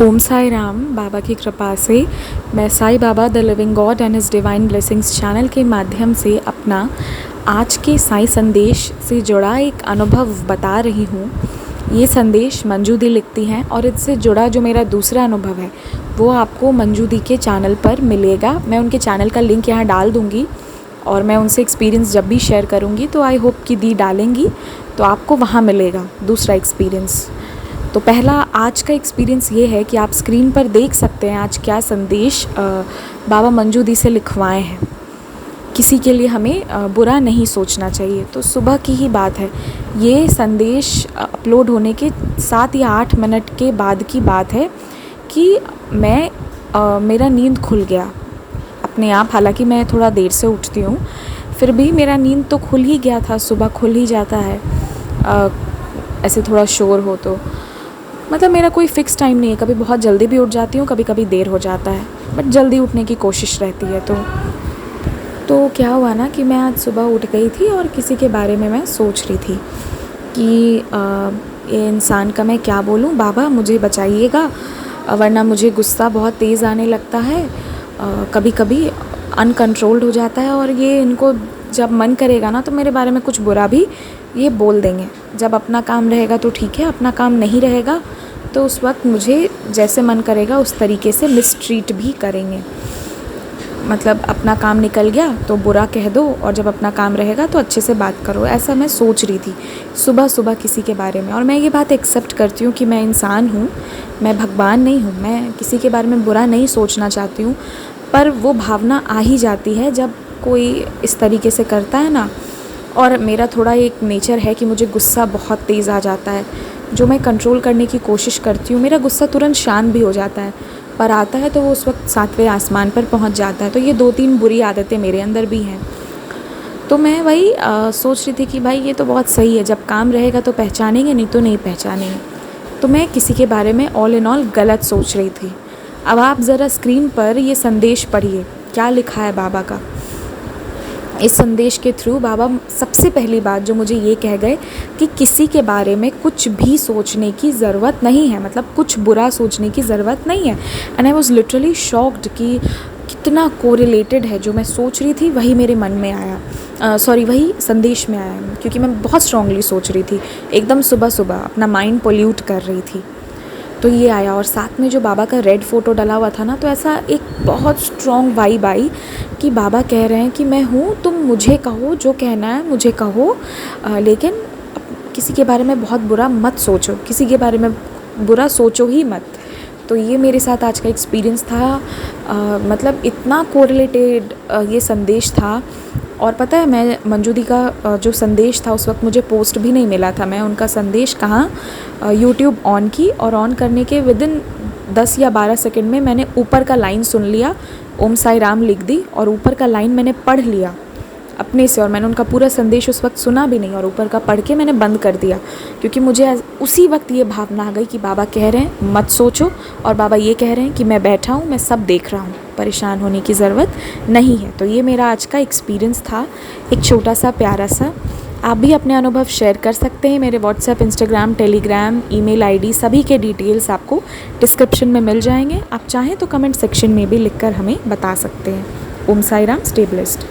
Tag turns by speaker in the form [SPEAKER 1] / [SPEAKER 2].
[SPEAKER 1] ओम साई राम। बाबा की कृपा से मैं Sai Baba the living God and his divine blessings channel के माध्यम से अपना आज के साई संदेश से जुड़ा एक अनुभव बता रही हूँ। ये संदेश मंजू दी लिखती हैं और इससे जुड़ा जो मेरा दूसरा अनुभव है वो आपको मंजू दी के चैनल पर मिलेगा। मैं उनके चैनल का लिंक यहाँ डाल दूँगी और मैं उनसे एक्सपीरियंस जब भी शेयर करूँगी तो आई होप कि दी डालेंगी तो आपको वहाँ मिलेगा दूसरा एक्सपीरियंस। तो पहला आज का एक्सपीरियंस ये है कि आप स्क्रीन पर देख सकते हैं आज क्या संदेश बाबा मंजू दी से लिखवाए हैं। किसी के लिए हमें बुरा नहीं सोचना चाहिए। तो सुबह की ही बात है, ये संदेश अपलोड होने के 7 या 8 मिनट के बाद की बात है कि मेरा नींद खुल गया अपने आप। हालांकि मैं थोड़ा देर से उठती हूँ, फिर भी मेरा नींद तो खुल ही गया था। सुबह खुल ही जाता है ऐसे थोड़ा शोर हो तो। मतलब मेरा कोई फ़िक्स टाइम नहीं है, कभी बहुत जल्दी भी उठ जाती हूँ, कभी कभी देर हो जाता है, बट जल्दी उठने की कोशिश रहती है। तो क्या हुआ ना कि मैं आज सुबह उठ गई थी और किसी के बारे में मैं सोच रही थी कि ये इंसान का मैं क्या बोलूँ, बाबा मुझे बचाइएगा वरना मुझे गुस्सा बहुत तेज़ आने लगता है, कभी कभी अनकंट्रोल्ड हो जाता है और ये इनको जब मन करेगा ना तो मेरे बारे में कुछ बुरा भी ये बोल देंगे। जब अपना काम रहेगा तो ठीक है, अपना काम नहीं रहेगा तो उस वक्त मुझे जैसे मन करेगा उस तरीके से मिसट्रीट भी करेंगे। मतलब अपना काम निकल गया तो बुरा कह दो और जब अपना काम रहेगा तो अच्छे से बात करो। ऐसा मैं सोच रही थी सुबह सुबह किसी के बारे में। और मैं ये बात एक्सेप्ट करती हूँ कि मैं इंसान हूँ, मैं भगवान नहीं हूँ, मैं किसी के बारे में बुरा नहीं सोचना चाहती हूँ, पर वो भावना आ ही जाती है जब कोई इस तरीके से करता है ना। और मेरा थोड़ा एक नेचर है कि मुझे गुस्सा बहुत तेज़ आ जाता है, जो मैं कंट्रोल करने की कोशिश करती हूँ। मेरा गुस्सा तुरंत शांत भी हो जाता है, पर आता है तो वो उस वक्त 7वें आसमान पर पहुँच जाता है। तो ये 2-3 बुरी आदतें मेरे अंदर भी हैं। तो मैं वही सोच रही थी कि भाई ये तो बहुत सही है, जब काम रहेगा तो पहचानेंगे, नहीं तो नहीं पहचानेंगे। तो मैं किसी के बारे में ऑल इन ऑल गलत सोच रही थी। अब आप ज़रा स्क्रीन पर ये संदेश पढ़िए, क्या लिखा है बाबा का। इस संदेश के थ्रू बाबा सबसे पहली बात जो मुझे ये कह गए कि किसी के बारे में कुछ भी सोचने की ज़रूरत नहीं है, मतलब कुछ बुरा सोचने की ज़रूरत नहीं है। And I was literally shocked कि कितना कोरिलेटेड है, जो मैं सोच रही थी वही मेरे मन में आया, वही संदेश में आया, क्योंकि मैं बहुत स्ट्रांगली सोच रही थी, एकदम सुबह सुबह अपना माइंड पोल्यूट कर रही थी। तो ये आया और साथ में जो बाबा का रेड फ़ोटो डला हुआ था ना, तो ऐसा एक बहुत स्ट्रॉन्ग वाइब आई कि बाबा कह रहे हैं कि मैं हूँ, तुम मुझे कहो, जो कहना है मुझे कहो, लेकिन किसी के बारे में बहुत बुरा मत सोचो, किसी के बारे में बुरा सोचो ही मत। तो ये मेरे साथ आज का एक्सपीरियंस था। मतलब इतना कोरिलेटेड ये संदेश था। और पता है, मैं मंजू दी का जो संदेश था उस वक्त मुझे पोस्ट भी नहीं मिला था। मैं उनका संदेश कहाँ यूट्यूब ऑन की और ऑन करने के विदिन 10 या 12 सेकंड में मैंने ऊपर का लाइन सुन लिया, ओम साई राम लिख दी और ऊपर का लाइन मैंने पढ़ लिया अपने से। और मैंने उनका पूरा संदेश उस वक्त सुना भी नहीं और ऊपर का पढ़ के मैंने बंद कर दिया, क्योंकि मुझे उसी वक्त ये भावना आ गई कि बाबा कह रहे हैं मत सोचो और बाबा ये कह रहे हैं कि मैं बैठा हूँ, मैं सब देख रहा हूँ, परेशान होने की ज़रूरत नहीं है। तो ये मेरा आज का एक्सपीरियंस था, एक छोटा सा प्यारा सा। आप भी अपने अनुभव शेयर कर सकते हैं। मेरे WhatsApp, Instagram, Telegram, email ID सभी के डिटेल्स आपको डिस्क्रिप्शन में मिल जाएंगे। आप चाहें तो कमेंट सेक्शन में भी लिखकर हमें बता सकते हैं। ओम साई राम, स्टे ब्लेस्ड।